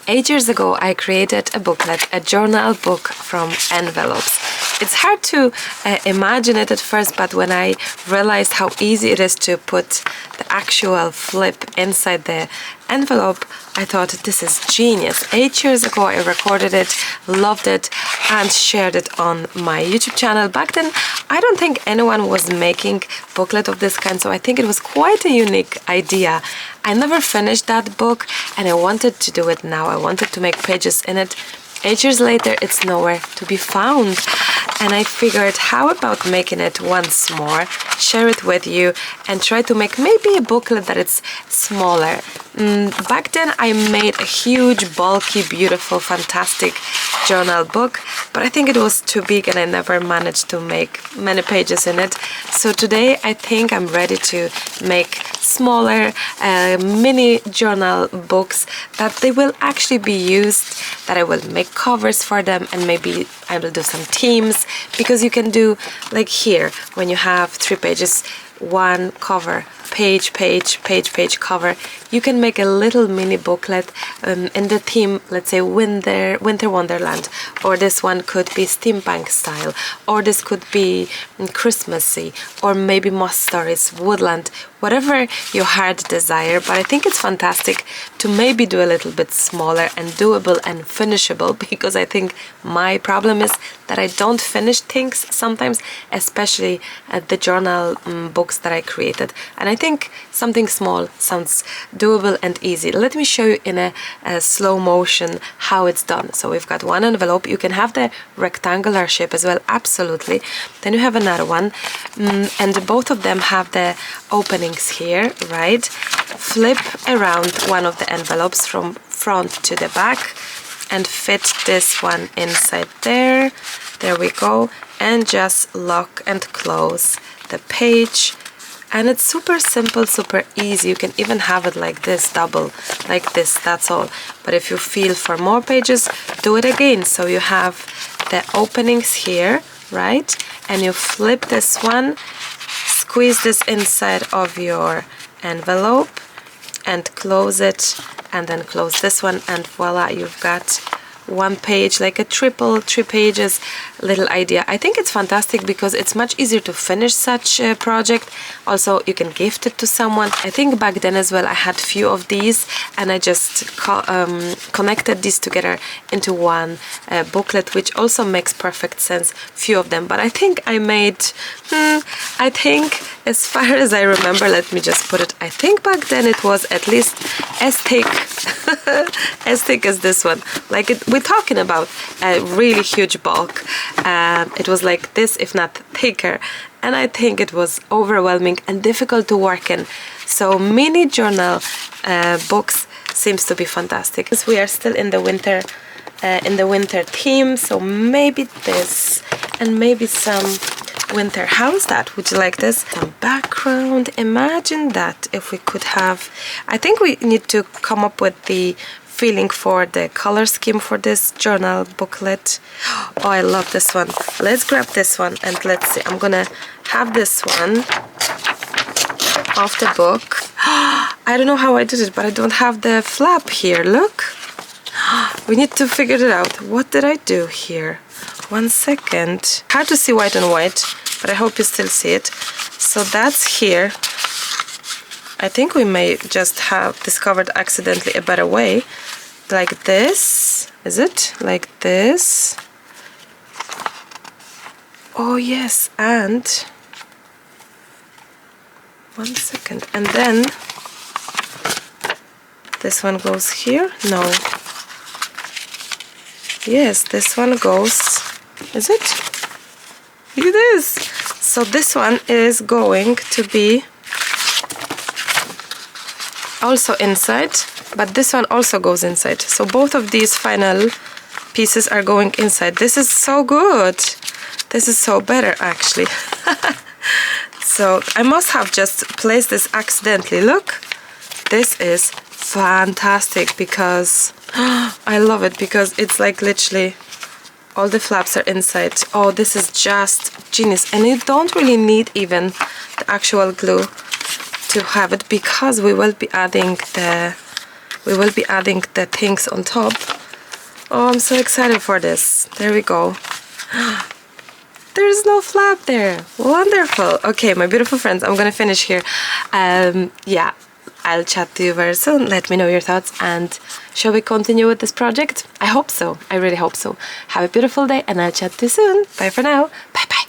8 years ago, I created a booklet, a journal book from envelopes. It's hard to imagine it at first, but when I realized how easy it is to put the actual flip inside the envelope, I thought this is genius. 8 years ago, I recorded it, loved it, and shared it on my YouTube channel. Back then, I don't think anyone was making booklet of this kind, so I think it was quite a unique idea. I never finished that book, and I wanted to do it now. I wanted to make pages in it. 8 years later, it's nowhere to be found, and I figured, how about making it once more, share it with you, and try to make maybe a booklet that it's smaller. Back then, I made a huge, bulky, beautiful, fantastic journal book, but I think it was too big and I never managed to make many pages in it. So today, I think I'm ready to make smaller mini journal books that they will actually be used, that I will make covers for them, and maybe I will do some themes, because you can do like here when you have 3 pages, one cover, page, cover. You can make a little mini booklet in the theme, let's say winter wonderland, or this one could be steampunk style, or this could be Christmassy, or maybe moss stories, woodland, whatever your heart desire. But I think it's fantastic to maybe do a little bit smaller and doable and finishable, because I think my problem is that I don't finish things sometimes, especially the journal books that I created. And I think something small sounds doable and easy. Let me show you in a slow motion how it's done. So we've got one envelope. You can have the rectangular shape as well, absolutely. Then you have another one, and both of them have the openings here, right? Flip around one of the envelopes from front to the back and fit this one inside there. There we go. And just lock and close the page. And it's super simple, super easy. You can even have it like this, double, like this, that's all. But if you feel for more pages, do it again. So you have the openings here, right? And you flip this one, squeeze this inside of your envelope and close it, and then close this one, and voila, you've got one page, like a 3 pages little idea. I think it's fantastic because it's much easier to finish such a project. Also, you can gift it to someone. I think back then as well I had few of these, and I just connected these together into one booklet, which also makes perfect sense, few of them. But I think I made I think, as far as I remember, let me just put it, I think back then it was at least as thick as thick as this one. Like we're talking about a really huge bulk. It was like this, if not thicker, and I think it was overwhelming and difficult to work in. So mini journal books seems to be fantastic. We are still in the winter theme, so maybe this and maybe some winter. How is that? Would you like this? Some background. Imagine that if we could have, I think we need to come up with the feeling for the color scheme for this journal booklet. Oh, I love this one. Let's grab this one and let's see. I'm gonna have this one off the book. I don't know how I did it, but I don't have the flap here. Look. We need to figure it out. What did I do here? 1 second. Hard to see white and white, but I hope you still see it. So that's here. I think we may just have discovered accidentally a better way. Like this. Is it? Like this. Oh yes, and 1 second. And then this one goes here. No. Yes, this one goes. Is it? Look at this. So this one is going to be also inside, but this one also goes inside. So both of these final pieces are going inside. This is so good. This is so better actually. So I must have just placed this accidentally. Look, this is fantastic because I love it, because it's like literally all the flaps are inside. Oh, this is just genius. And you don't really need even the actual glue to have it, because we will be adding the we will be adding the things on top. Oh, I'm so excited for this. There we go. There's no flap there. Wonderful. Okay, my beautiful friends, I'm gonna finish here. Yeah, I'll chat to you very soon. Let me know your thoughts, and shall we continue with this project? I hope so. I really hope so. Have a beautiful day, and I'll chat to you soon. Bye for now. Bye bye.